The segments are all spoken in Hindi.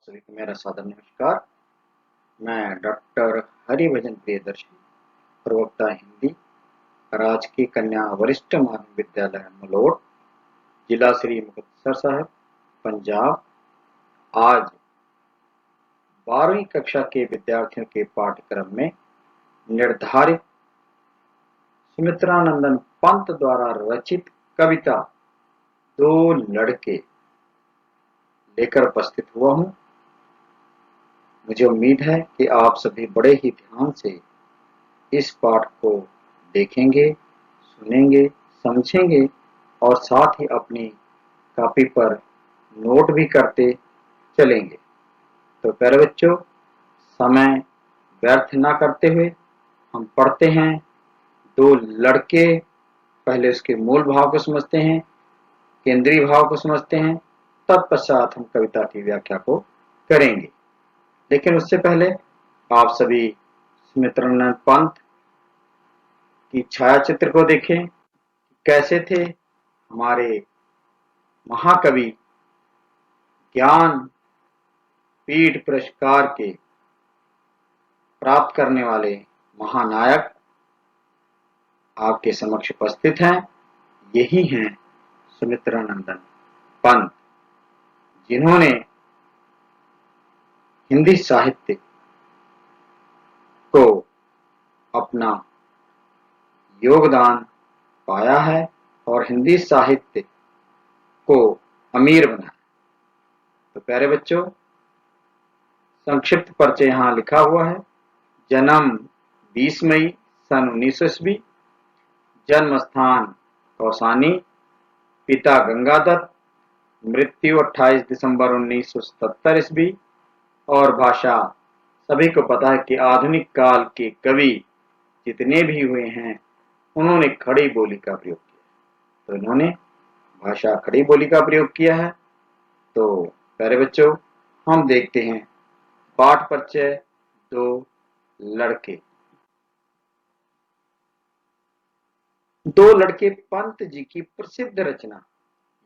सभी को मेरा सादर नमस्कार। मैं डॉक्टर हरिभजन प्रियदर्शी, प्रवक्ता हिंदी, राजकीय कन्या वरिष्ठ माध्यमिक विद्यालय मलोट, जिला श्री मुक्तसर साहिब, पंजाब। आज 12वीं कक्षा के विद्यार्थियों के पाठ्यक्रम में निर्धारित सुमित्रानंदन पंत द्वारा रचित कविता दो लड़के लेकर उपस्थित हुआ हूँ। मुझे उम्मीद है कि आप सभी बड़े ही ध्यान से इस पाठ को देखेंगे, सुनेंगे, समझेंगे और साथ ही अपनी कॉपी पर नोट भी करते चलेंगे। तो प्यारे बच्चों, समय व्यर्थ ना करते हुए हम पढ़ते हैं। दो लड़के, पहले उसके मूल भाव को समझते हैं, केंद्रीय भाव को समझते हैं, तत्पश्चात हम कविता की व्याख्या को करेंगे। लेकिन उससे पहले आप सभी सुमित्रानंद पंत की छायाचित्र को देखें। कैसे थे हमारे महाकवि, ज्ञान पीठ पुरस्कार के प्राप्त करने वाले महानायक आपके समक्ष उपस्थित हैं। यही हैं सुमित्रानंदन पंत, जिन्होंने हिंदी साहित्य को अपना योगदान पाया है और हिंदी साहित्य को अमीर बनाया। तो प्यारे बच्चों, संक्षिप्त परिचय यहाँ लिखा हुआ है। जन्म 20 मई सन 1900 ईस्वी, जन्म स्थान कौसानी, पिता गंगादत्त, मृत्यु 28 दिसंबर 1977 ईस्वी। और भाषा सभी को पता है कि आधुनिक काल के कवि जितने भी हुए हैं उन्होंने खड़ी बोली का प्रयोग किया, तो इन्होंने भाषा खड़ी बोली का प्रयोग किया है। तो प्यारे बच्चों, हम देखते हैं पाठ परिचय दो लड़के। दो लड़के पंत जी की प्रसिद्ध रचना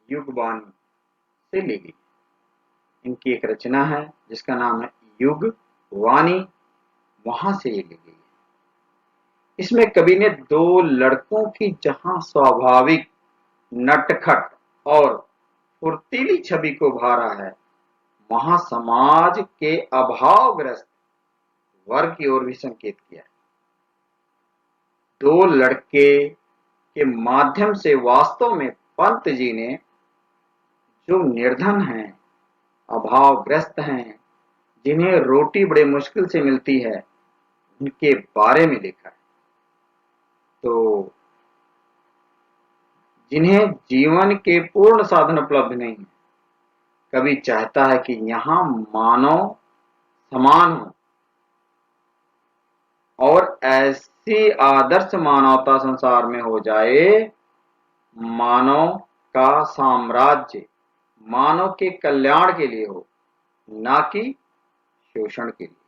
युगवाणी से ली गई। इनकी एक रचना है जिसका नाम है युगवाणी, वहां से ये ली गई है। इसमें कवि ने दो लड़कों की जहां स्वाभाविक नटखट और फुर्तीली छवि को भारा है, वहां समाज के अभावग्रस्त वर्ग की ओर भी संकेत किया है। दो लड़के के माध्यम से वास्तव में पंत जी ने जो निर्धन हैं, अभावग्रस्त हैं, जिन्हें रोटी बड़े मुश्किल से मिलती है, उनके बारे में लिखा है। तो जिन्हें जीवन के पूर्ण साधन उपलब्ध नहीं है, कवि चाहता है कि यहां मानव समान हो और ऐसी आदर्श मानवता संसार में हो जाए, मानव का साम्राज्य मानव के कल्याण के लिए हो, ना कि शोषण के लिए।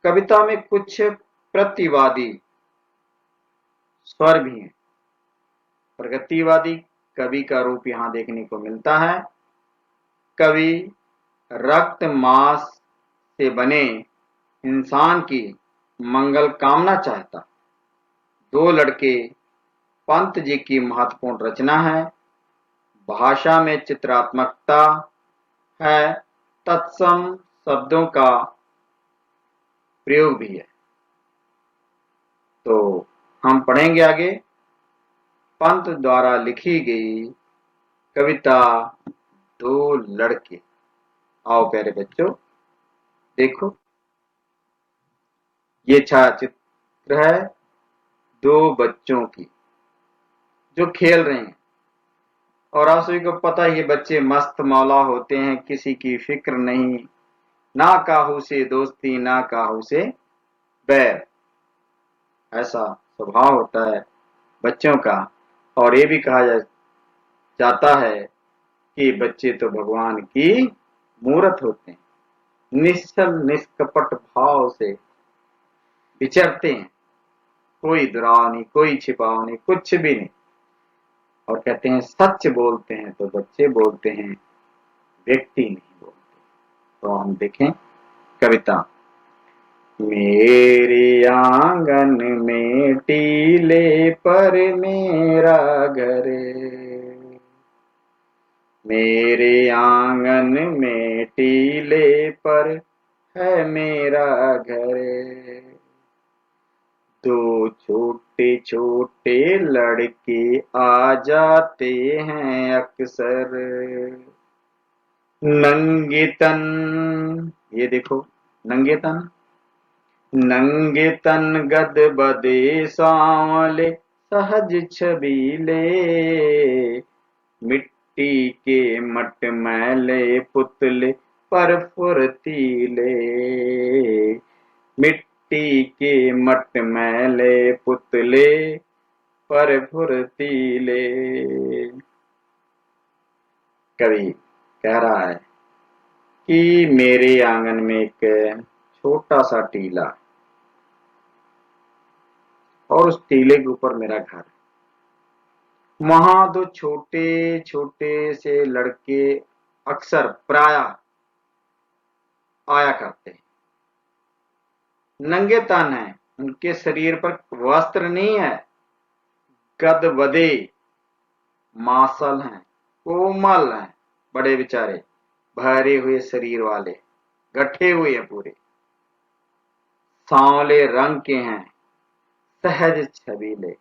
कविता में कुछ प्रतिवादी स्वर भी हैं। प्रगतिवादी कवि का रूप यहां देखने को मिलता है। कवि रक्त मांस से बने इंसान की मंगल कामना चाहता। दो लड़के पंत जी की महत्वपूर्ण रचना है। भाषा में चित्रात्मकता है, तत्सम शब्दों का प्रयोग भी है। तो हम पढ़ेंगे आगे पंत द्वारा लिखी गई कविता दो लड़के। आओ प्यारे बच्चों, देखो, ये छायाचित्र है दो बच्चों की जो खेल रहे हैं। और आप सभी को पता है ये बच्चे मस्त मौला होते हैं, किसी की फिक्र नहीं, ना काहू से दोस्ती ना काहू से बैर। ऐसा स्वभाव होता है बच्चों का। और ये भी कहा जाता है कि बच्चे तो भगवान की मूरत होते हैं, निश्चल निष्कपट भाव से विचरते हैं, कोई दुराव नहीं, कोई छिपाव नहीं, कुछ भी नहीं। और कहते हैं सच बोलते हैं तो बच्चे बोलते हैं, व्यक्ति नहीं बोलते। तो हम देखें कविता। मेरे आंगन में टीले पर मेरा घर, मेरे आंगन में टीले पर है मेरा घर, दो छोटे छोटे लड़के आ जाते हैं अक्सर, नंगे तन, ये देखो नंगे तन, नंगे तन गदबदे सांवले सहज छबीले, मिट्टी के मटमैले पुतले पर फुर्तीले, मिट्टी के मटमैले पुतले पर फुर्तीले। कवि कह रहा है कि मेरे आंगन में एक छोटा सा टीला और उस टीले के ऊपर मेरा घर, वहां दो छोटे छोटे से लड़के अक्सर प्राय आया करते हैं, नंगे तन है, उनके शरीर पर वस्त्र नहीं है, गदबदे मांसल हैं, कोमल हैं, बड़े बेचारे भरे हुए शरीर वाले, गठे हुए हैं पूरे, सांवले रंग के हैं, सहज छबीले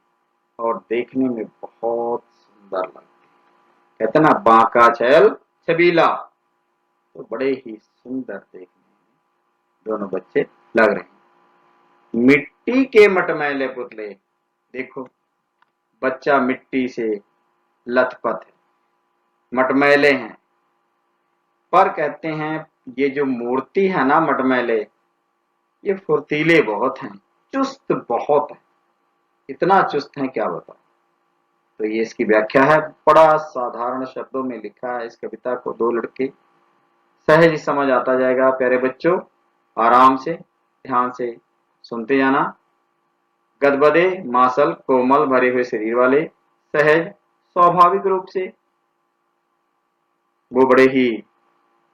और देखने में बहुत सुंदर लगते हैं। कहते ना बांका छैल छबीला, तो बड़े ही सुंदर देखने में दोनों बच्चे लग रहे हैं। मिट्टी के मटमैले पुतले, देखो बच्चा मिट्टी से लथपथ है, मटमैले हैं, पर कहते हैं ये जो मूर्ति है ना मटमैले, ये फुर्तीले बहुत हैं, चुस्त बहुत है, इतना चुस्त है क्या बताओ। तो ये इसकी व्याख्या है, बड़ा साधारण शब्दों में लिखा है इस कविता को, दो लड़के, सहज समझ आता जाएगा प्यारे बच्चों, आराम से ध्यान से सुनते जाना। गदबदे मासल कोमल भरे हुए शरीर वाले, सहज स्वाभाविक रूप से वो बड़े ही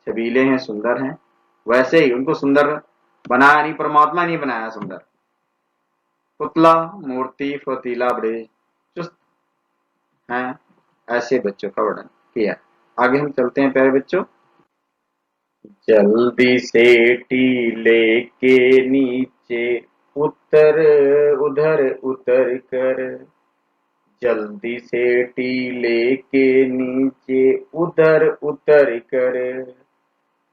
छबीले हैं, सुंदर हैं, वैसे ही उनको सुंदर बनाया नहीं, परमात्मा नहीं बनाया सुंदर। पुतला मूर्ति फुर्तीला बड़े चुस्त हैं, ऐसे बच्चों का वर्णन किया। आगे हम चलते हैं प्यारे बच्चों। जल्दी से टीले के नीचे उतर, उधर उतर कर, जल्दी से टीले के नीचे उधर उतर कर,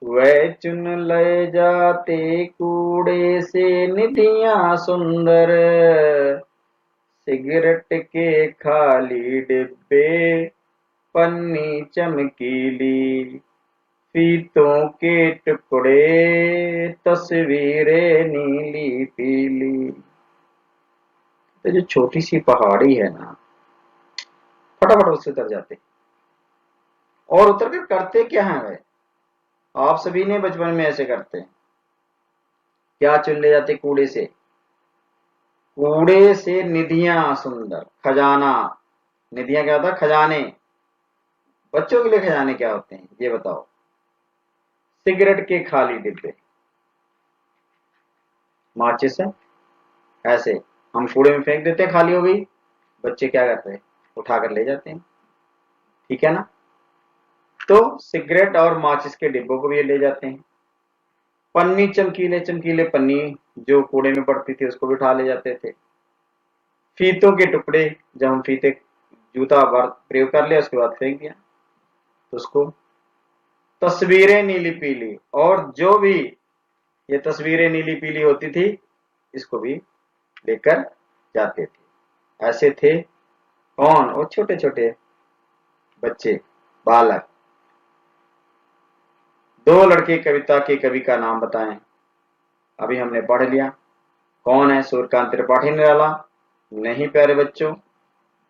वह चुन ले जाते कूड़े से निधियां सुंदर, सिगरेट के खाली डिब्बे, पन्नी चमकीली, फीतों के टुकड़े, तस्वीरें नीली पीली। तो जो छोटी सी पहाड़ी है ना, फटाफट उससे उतर जाते, और उतर कर करते क्या है वे, आप सभी ने बचपन में ऐसे करते हैं, क्या चुन ले जाते कूड़े से, कूड़े से निधियां सुंदर, खजाना, निधियां क्या होता है, खजाने, बच्चों के लिए खजाने क्या होते हैं ये बताओ, सिगरेट के खाली डिब्बे, माचिस है, ऐसे हम कूड़े में फेंक देते हैं, खाली हो गई, बच्चे क्या करते हैं, उठाकर ले जाते हैं, ठीक है ना। तो सिगरेट और माचिस के डिब्बों को भी ले जाते हैं, पन्नी चमकीले चमकीले पन्नी जो कूड़े में पड़ती थी उसको भी उठा ले जाते थे, फीतों के टुकड़े, जब हम फीते जूता प्रयोग कर लिया उसके बाद फेंक दिया तो उसको, तस्वीरें नीली पीली, और जो भी ये तस्वीरें नीली पीली होती थी इसको भी लेकर जाते थे। ऐसे थे कौन, वो छोटे छोटे बच्चे, बालक। दो लड़के कविता के कवि का नाम बताएं, अभी हमने पढ़ लिया, कौन है, सूर्यकांत त्रिपाठी निराला, नहीं प्यारे बच्चों,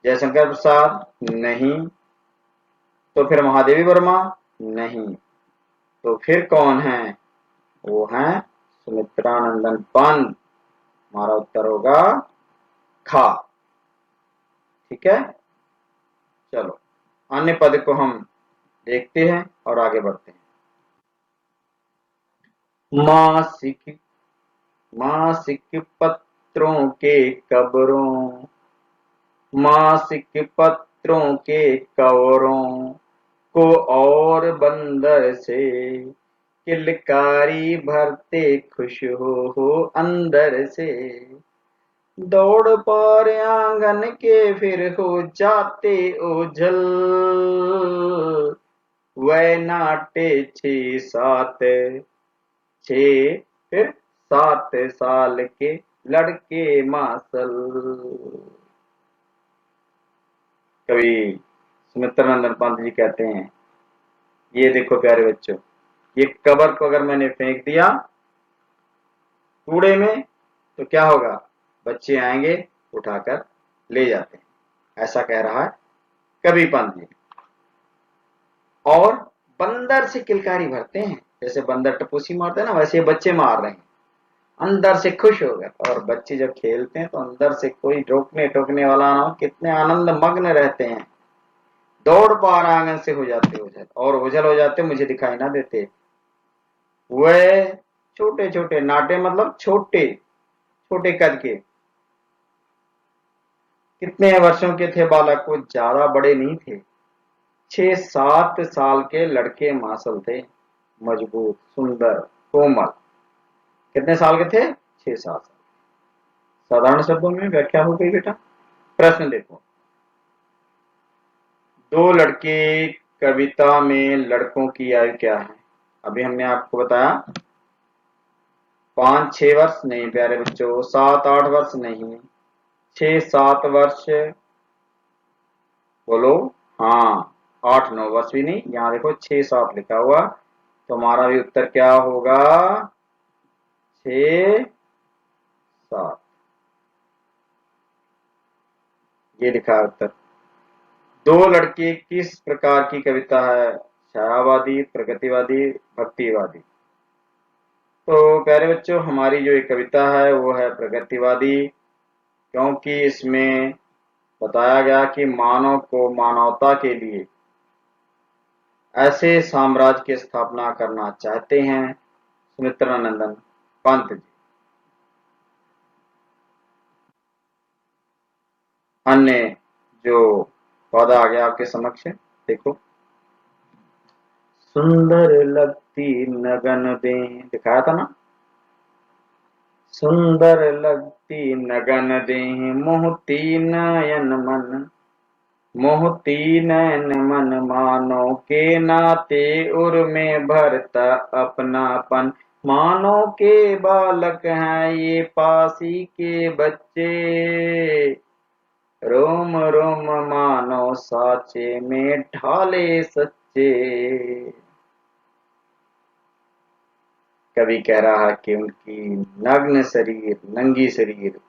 जयशंकर प्रसाद नहीं, तो फिर महादेवी वर्मा नहीं, तो फिर कौन है, वो है सुमित्रानंदन पंत, हमारा उत्तर होगा खा, ठीक है। चलो अन्य पद को हम देखते हैं और आगे बढ़ते हैं। मासिक मासिक पत्रों के कब्रों, मासिक पत्रों के कवरों को और बंदर से किलकारी भरते खुश हो अंदर से। दौड़ पर आंगन के फिर हो जाते ओझल, वह नाटे छः फिर 7 साल के लड़के मासल। कवि सुमित्रानंद पंत जी कहते हैं, ये देखो प्यारे बच्चों, ये कबर को अगर मैंने फेंक दिया कूड़े में तो क्या होगा, बच्चे आएंगे उठाकर ले जाते हैं। ऐसा कह रहा है कवि पंत जी। और बंदर से किलकारी भरते हैं, जैसे बंदर टपूसी मारते हैं ना, वैसे बच्चे मार रहे हैं, अंदर से खुश हो गए। और बच्चे जब खेलते हैं तो अंदर से कोई रोकने टोकने वाला ना हो, कितने आनंद मग्न रहते हैं। दौड़ पार आंगन से हो जाते ओझल, और ओझल हो जाते मुझे दिखाई ना देते। वह छोटे छोटे नाटे मतलब छोटे छोटे कद के, कितने वर्षों के थे बालक, वो ज्यादा बड़े नहीं थे, 6-7 साल के लड़के मासल थे, मजबूत सुंदर कोमल। कितने साल के थे, 6-7 साल। साधारण शब्दों में व्याख्या हो गई बेटा। प्रश्न देखो, दो लड़के कविता में लड़कों की आयु क्या है। अभी हमने आपको बताया 5-6 वर्ष नहीं प्यारे बच्चों, 7-8 वर्ष नहीं, 6-7 वर्ष। बोलो हाँ, 8-9 वर्ष भी नहीं, यहाँ देखो 6-7 लिखा हुआ, तो हमारा भी उत्तर क्या होगा, 6-7, ये लिखा है उत्तर। दो लड़के किस प्रकार की कविता है, छायावादी, प्रगतिवादी, भक्तिवादी। तो प्यारे बच्चों, हमारी जो एक कविता है वो है प्रगतिवादी, क्योंकि इसमें बताया गया कि मानव को मानवता के लिए ऐसे साम्राज्य की स्थापना करना चाहते हैं सुमित्रानंदन पंत जी। अन्य जो पौधा आ गया आपके समक्ष, देखो, सुंदर लगती नगन दें, दिखाया था ना, सुंदर लगती नगन दें, मोहती नयन मन, मोहती नयन मन मानो के नाते उर में भरता अपनापन। मानो के बालक हैं ये पासी के बच्चे, रोम रोम मानो साचे में ढाले सच्चे। कवि कह रहा है कि उनकी नग्न शरीर, नंगी शरीर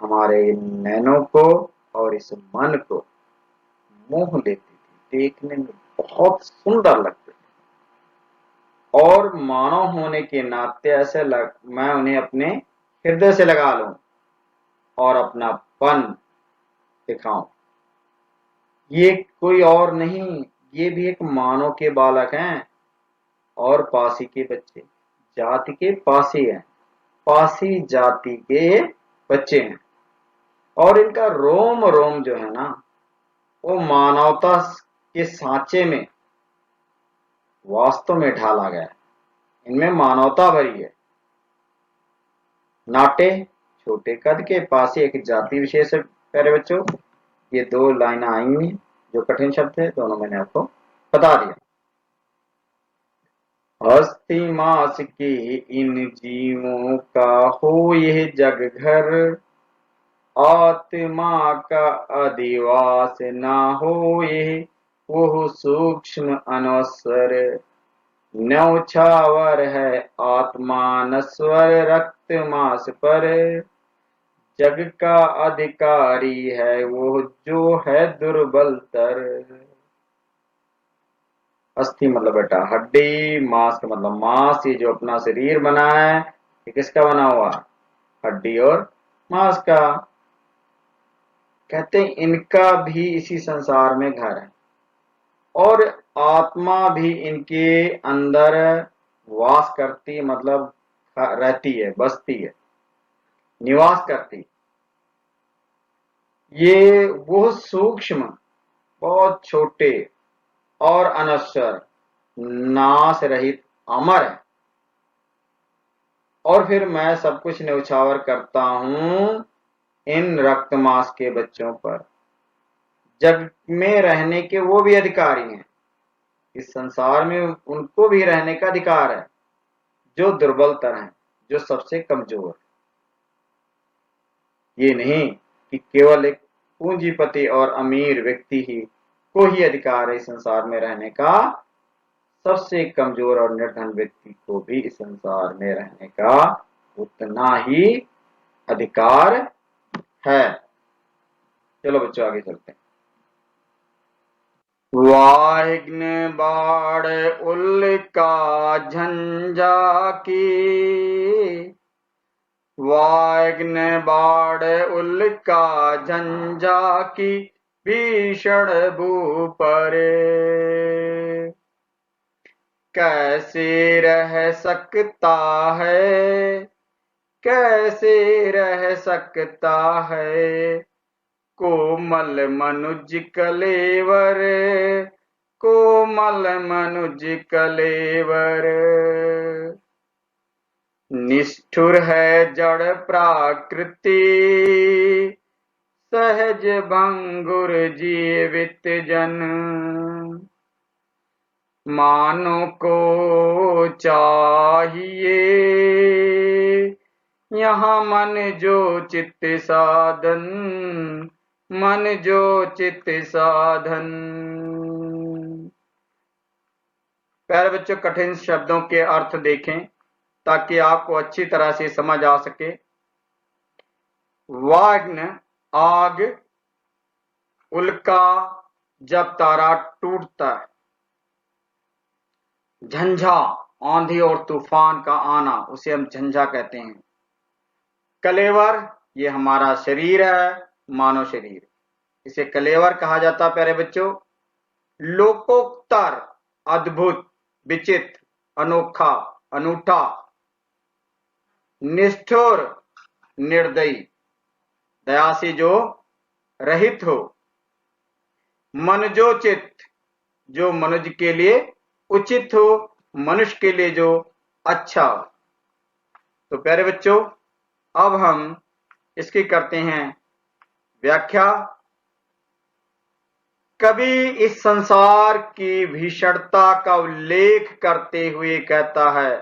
हमारे नैनों को और इस मन को मोह लेती थी, देखने में बहुत सुंदर लगते थे, और मानव होने के नाते मैं उन्हें अपने हृदय से लगा लूं और अपनापन दिखाऊं। ये कोई और नहीं, ये भी एक मानव के बालक हैं और पासी के बच्चे, जाति के पासी हैं, पासी जाति के बच्चे हैं। और इनका रोम रोम जो है ना, वो मानवता के सांचे में वास्तव में ढाला गया है, इनमें मानवता भरी है। नाटे छोटे कद के, पासी एक जाति विशेष है प्यारे बच्चों। ये 2 लाइनें आई हुई, जो कठिन शब्द है, दोनों मैंने आपको बता दिया। हस्ती मास के इन जीवों का हो यह जग घर, आत्मा का अधिवास ना हो यह वो सूक्ष्म अनवसर। न्यौछावर है आत्मा नश्वर रक्त मास पर, जग का अधिकारी है वो जो है दुर्बल तर। अस्थि मतलब बेटा हड्डी, मांस का मतलब मांस, ये जो अपना शरीर बना है ये किसका बना हुआ, हड्डी और मांस का। कहते हैं इनका भी इसी संसार में घर है, और आत्मा भी इनके अंदर वास करती मतलब रहती है, बसती है, निवास करती। ये वो सूक्ष्म, बहुत छोटे और अनश्वर, नाश रहित अमर है। और फिर मैं सब कुछ न्यौछावर करता हूं इन रक्त मांस के बच्चों पर। जग में रहने के वो भी अधिकारी हैं, इस संसार में उनको भी रहने का अधिकार है, जो दुर्बलतर हैं, जो सबसे कमजोर। ये नहीं कि केवल एक पूंजीपति और अमीर व्यक्ति ही को ही अधिकार है इस संसार में रहने का। सबसे कमजोर और निर्धन व्यक्ति को भी इस संसार में रहने का उतना ही अधिकार है। चलो बच्चों आगे चलते हैं। वाहिग्न बाढ़ उल्का झंझा की, वाहिग्न बाढ़ उल्का झंझा की, भीषण भूप परे। कैसे रह सकता है, कैसे रह सकता है, कोमल मनुज कलेवर, कोमल मनुज कलेवर। निष्ठुर है जड़ प्राकृति, सहज भंगुर जीवित जन। मानो को चाहिए यहाँ मन जो चित्त साधन, मन जो चित्त साधन। प्यारे बच्चों, कठिन शब्दों के अर्थ देखें ताकि आपको अच्छी तरह से समझ आ सके। वाग्न आग, उल्का जब तारा टूटता है, झंझा आंधी और तूफान का आना, उसे हम झंझा कहते हैं। कलेवर ये हमारा शरीर है, मानव शरीर, इसे कलेवर कहा जाता है। प्यारे बच्चों, लोकोत्तर, अद्भुत, विचित्र, अनोखा, अनूठा। निष्ठुर, निर्दयी, दया से जो रहित हो। मनजोचित, जो मनुष्य के लिए उचित हो, मनुष्य के लिए जो अच्छा हो। तो प्यारे बच्चों, अब हम इसकी करते हैं व्याख्या। कवि इस संसार की भीषणता का उल्लेख करते हुए कहता है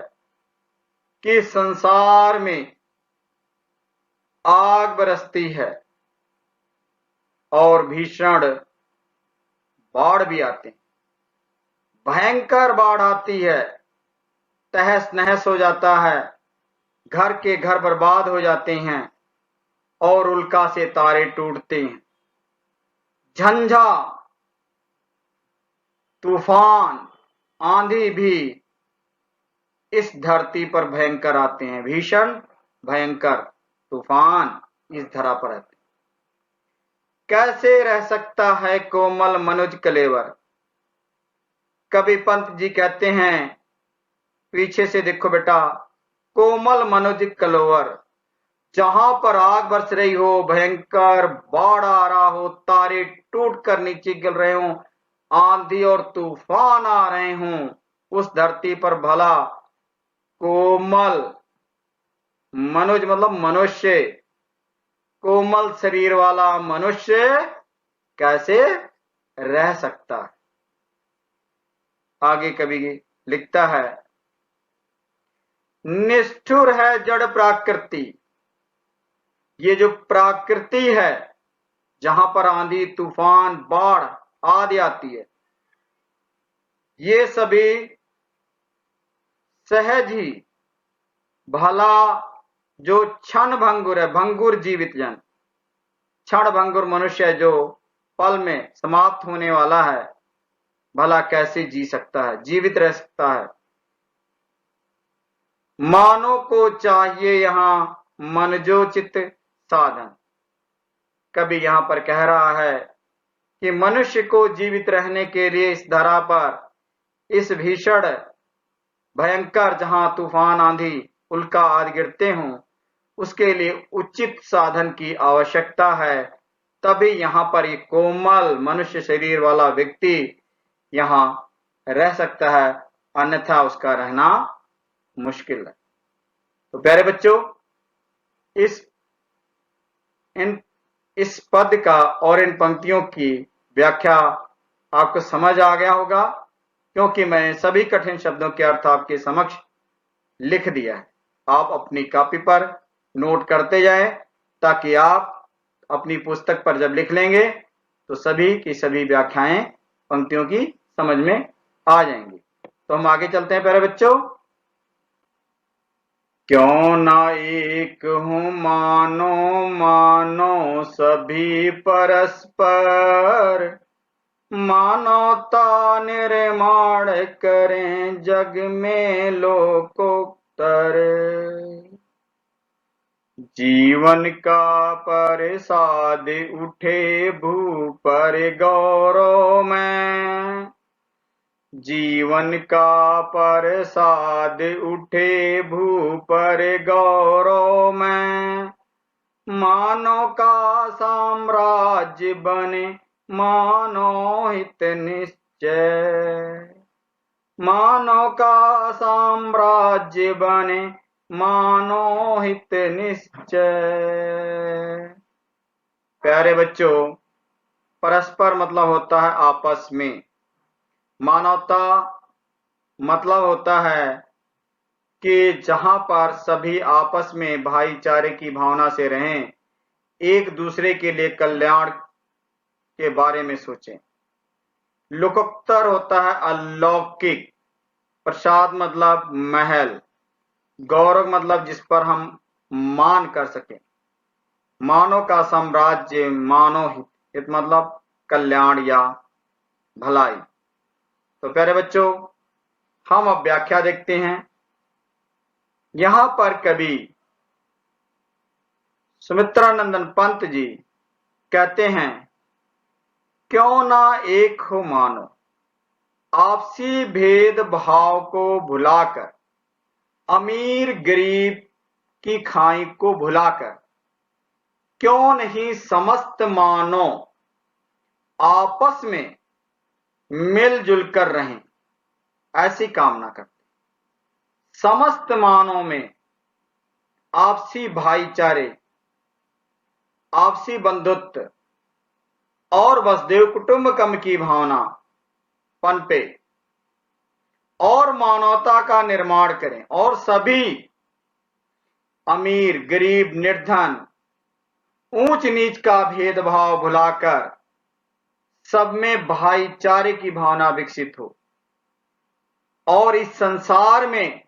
कि संसार में आग बरसती है और भीषण बाढ़ भी आते हैं। भयंकर बाढ़ आती है, तहस नहस हो जाता है, घर के घर बर्बाद हो जाते हैं और उल्का से तारे टूटते हैं। झंझा, तूफान, आंधी भी इस धरती पर भयंकर आते हैं। भीषण, भयंकर तूफान इस धरा पर आते हैं। कैसे रह सकता है कोमल मनुज कलेवर। कवि पंत जी कहते हैं, पीछे से देखो बेटा, कोमल मनुज कलेवर, जहां पर आग बरस रही हो, भयंकर बाढ़ आ रहा हो, तारे टूट कर नीचे गिर रहे हो, आंधी और तूफान आ रहे हों, उस धरती पर भला कोमल, मनुज मतलब मनुष्य, कोमल शरीर वाला मनुष्य कैसे रह सकता है। आगे कवि लिखता है, निष्ठुर है जड़ प्राकृति। ये जो प्राकृति है, जहां पर आंधी तूफान बाढ़ आदि आती है, ये सभी सहज ही भला जो क्षण भंगुर है, भंगुर जीवित जन, क्षण भंगुर मनुष्य जो पल में समाप्त होने वाला है, भला कैसे जी सकता है, जीवित रह सकता है। मानव को चाहिए यहां मनजोचित साधन। कभी यहां पर कह रहा है कि मनुष्य को जीवित रहने के लिए इस धरा पर, इस भीषण भयंकर जहां तूफान आंधी उल्का आदि गिरते हों, उसके लिए उचित साधन की आवश्यकता है। तभी यहाँ पर ये कोमल मनुष्य शरीर वाला व्यक्ति यहाँ रह सकता है, अन्यथा उसका रहना मुश्किल है। तो प्यारे बच्चों, इस पद का और इन पंक्तियों की व्याख्या आपको समझ आ गया होगा, क्योंकि मैंने सभी कठिन शब्दों के अर्थ आपके समक्ष लिख दिया है। आप अपनी कॉपी पर नोट करते जाएं, ताकि आप अपनी पुस्तक पर जब लिख लेंगे तो सभी की सभी व्याख्याएं पंक्तियों की समझ में आ जाएंगी। तो हम आगे चलते हैं प्यारे बच्चों। क्यों ना एक हूँ मानो मानो सभी परस्पर, मानवता निर्माण करें जग में लोकोत्तर। जीवन का प्रसाद उठे भू पर गौरव में, जीवन का प्रसाद उठे भू पर गौरव में, मानव का साम्राज्य बने मानव हित निश्चय, मानव का साम्राज्य बने मानव हित निश्चय। प्यारे बच्चों, परस्पर मतलब होता है आपस में, मानवता मतलब होता है कि जहां पर सभी आपस में भाईचारे की भावना से रहें, एक दूसरे के लिए कल्याण के बारे में सोचें। लोकोत्तर होता है अलौकिक, प्रसाद मतलब महल, गौरव मतलब जिस पर हम मान कर सकें, मानव का साम्राज्य मानव हित मतलब कल्याण या भलाई। तो प्यारे बच्चों, हम अब व्याख्या देखते हैं। यहां पर कवि सुमित्रानंदन पंत जी कहते हैं, क्यों ना एक हो मानो, आपसी भेदभाव को भुलाकर, अमीर गरीब की खाई को भुलाकर, क्यों नहीं समस्त मानव आपस में मिलजुल कर रहें, ऐसी कामना करते। समस्त मानव में आपसी भाईचारे, आपसी बंधुत्व और वसुधैव कुटुंबकम की भावना पनपे और मानवता का निर्माण करें, और सभी अमीर गरीब निर्धन ऊंच नीच का भेदभाव भुलाकर सब में भाईचारे की भावना विकसित हो, और इस संसार में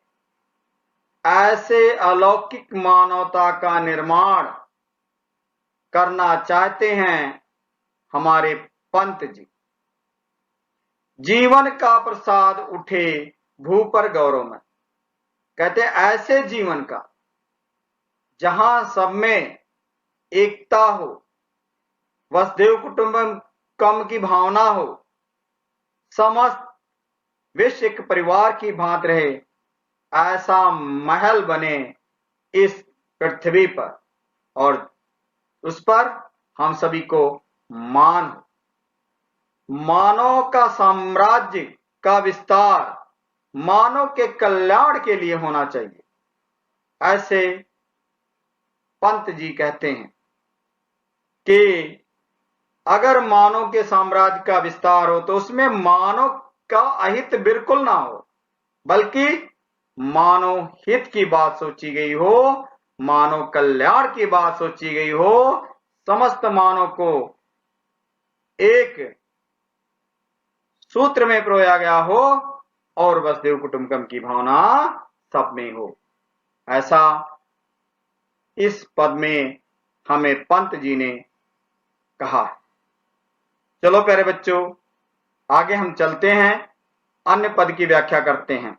ऐसे अलौकिक मानवता का निर्माण करना चाहते हैं हमारे पंत जी। जीवन का प्रसाद उठे भू पर गौरव में, कहते ऐसे जीवन का जहां सब में एकता हो, वसुधैव कुटुंबकम की भावना हो, समस्त विश्व एक परिवार की भांति रहे, ऐसा महल बने इस पृथ्वी पर, और उस पर हम सभी को मान हो। मानव का साम्राज्य का विस्तार मानव के कल्याण के लिए होना चाहिए, ऐसे पंत जी कहते हैं कि अगर मानव के साम्राज्य का विस्तार हो तो उसमें मानव का अहित बिल्कुल ना हो, बल्कि मानव हित की बात सोची गई हो, मानव कल्याण की बात सोची गई हो, समस्त मानव को एक सूत्र में पिरोया गया हो, और वसुधैव कुटुंबकम की भावना सब में हो, ऐसा इस पद में हमें पंत जी ने कहा है। चलो प्यारे बच्चों, आगे हम चलते हैं, अन्य पद की व्याख्या करते हैं।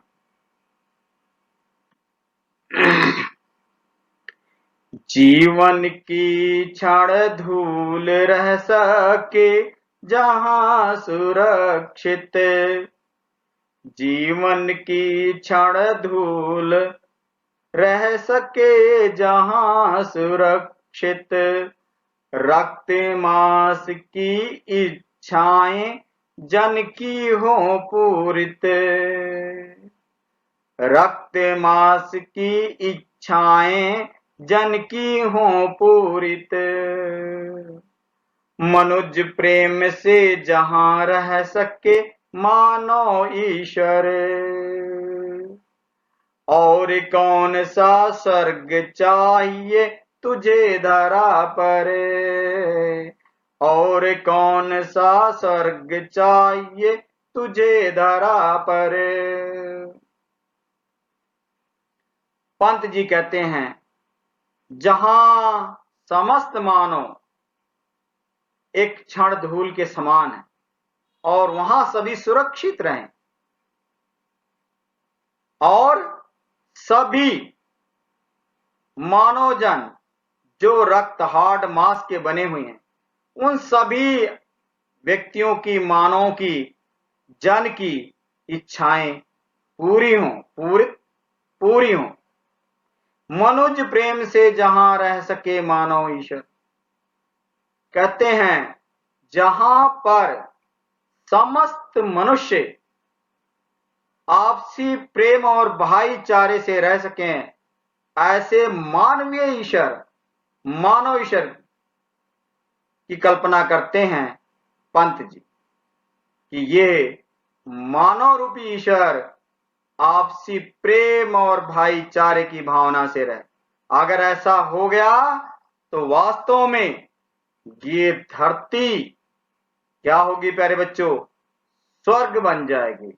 जीवन की क्षण धूल रह सके जहां सुरक्षित, जीवन की क्षण धूल रह सके जहां सुरक्षित, रक्त मांस की इच्छाएं जन की हो पूरित, रक्त मांस की इच्छाएं जन की हो पूरित, मनुज प्रेम से जहां रह सके मानो ईश्वर, और कौन सा स्वर्ग चाहिए तुझे धरा पर, और कौन सा स्वर्ग चाहिए तुझे धरा पर। पंत जी कहते हैं जहां समस्त मानव एक क्षण धूल के समान है और वहां सभी सुरक्षित रहें और सभी मानवजन जो रक्त हाड मांस के बने हुए हैं उन सभी व्यक्तियों की, मानव की, जन की इच्छाएं पूरी हों, पूरी हों। मनुज प्रेम से जहां रह सके मानव ईश्वर। कहते हैं जहां पर समस्त मनुष्य आपसी प्रेम और भाईचारे से रह सकें, ऐसे मानवीय ईश्वर, मानव ईश्वर की कल्पना करते हैं पंत जी कि ये मानव रूपी ईश्वर आपसी प्रेम और भाईचारे की भावना से रहे। अगर ऐसा हो गया तो वास्तव में ये धरती क्या होगी प्यारे बच्चों? स्वर्ग बन जाएगी।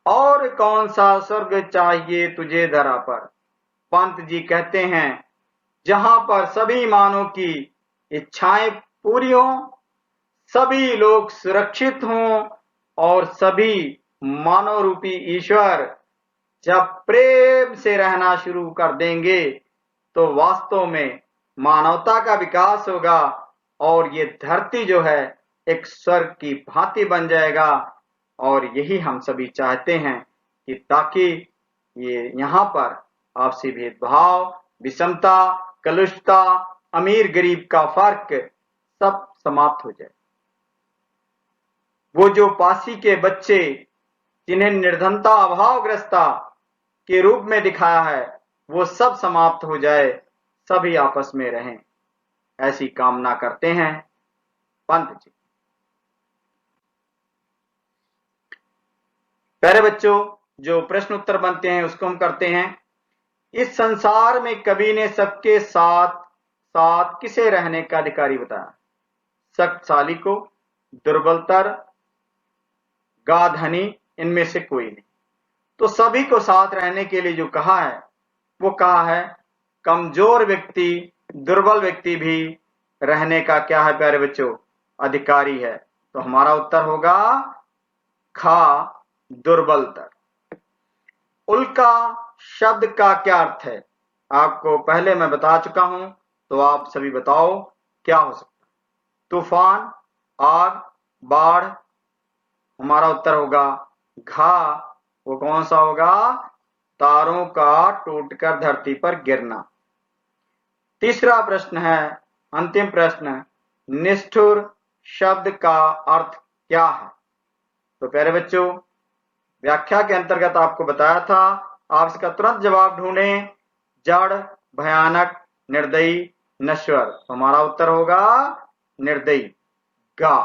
और कौन सा स्वर्ग चाहिए तुझे धरा पर? पंत जी कहते हैं जहां पर सभी मानव की इच्छाएं पूरी हों, सभी लोग सुरक्षित हों और सभी मानव रूपी ईश्वर जब प्रेम से रहना शुरू कर देंगे तो वास्तव में मानवता का विकास होगा और ये धरती जो है एक स्वर्ग की भांति बन जाएगा। और यही हम सभी चाहते हैं कि ताकि ये यहाँ पर आपसी भेदभाव, विषमता, कलुषता, अमीर गरीब का फर्क सब समाप्त हो जाए। वो जो पासी के बच्चे जिन्हें निर्धनता, अभावग्रस्ता के रूप में दिखाया है वो सब समाप्त हो जाए, सभी आपस में रहें, ऐसी कामना करते हैं पंत जी। प्यारे बच्चों, जो प्रश्न उत्तर बनते हैं उसको हम करते हैं। इस संसार में कवि ने सबके साथ साथ किसे रहने का अधिकारी बताया? शक्तिशाली को, दुर्बलतर, गाधनी, इनमें से कोई नहीं। तो सभी को साथ रहने के लिए जो कहा है वो कहा है कमजोर व्यक्ति, दुर्बल व्यक्ति भी रहने का क्या है प्यारे बच्चों? अधिकारी है। तो हमारा उत्तर होगा खा, दुर्बलतर। उल्का शब्द का क्या अर्थ है? आपको पहले मैं बता चुका हूं, तो आप सभी बताओ क्या हो सकता है? तूफान, आग, बाढ़। हमारा उत्तर होगा घा। वो कौन सा होगा? तारों का टूटकर धरती पर गिरना। तीसरा प्रश्न है, अंतिम प्रश्न, निष्ठुर शब्द का अर्थ क्या है? तो प्यारे बच्चों, व्याख्या के अंतर्गत आपको बताया था, आप इसका तुरंत जवाब ढूंढें। जड़, भयानक, निर्दयी, नश्वर। तो हमारा उत्तर होगा निर्दयी, गा।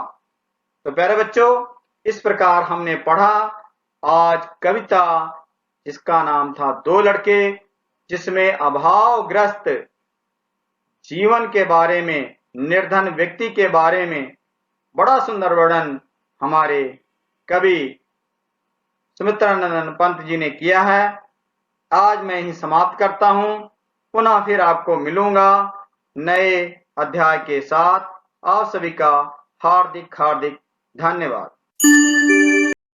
तो प्यारे बच्चों, इस प्रकार हमने पढ़ा आज कविता जिसका नाम था दो लड़के, जिसमें अभावग्रस्त जीवन के बारे में, निर्धन व्यक्ति के बारे में बड़ा सुंदर वर्णन हमारे कवि सुमित्रानंद पंत जी ने किया है। आज मैं ही समाप्त करता हूं, पुनः फिर आपको मिलूंगा नए अध्याय के साथ। आप सभी का हार्दिक हार्दिक धन्यवाद।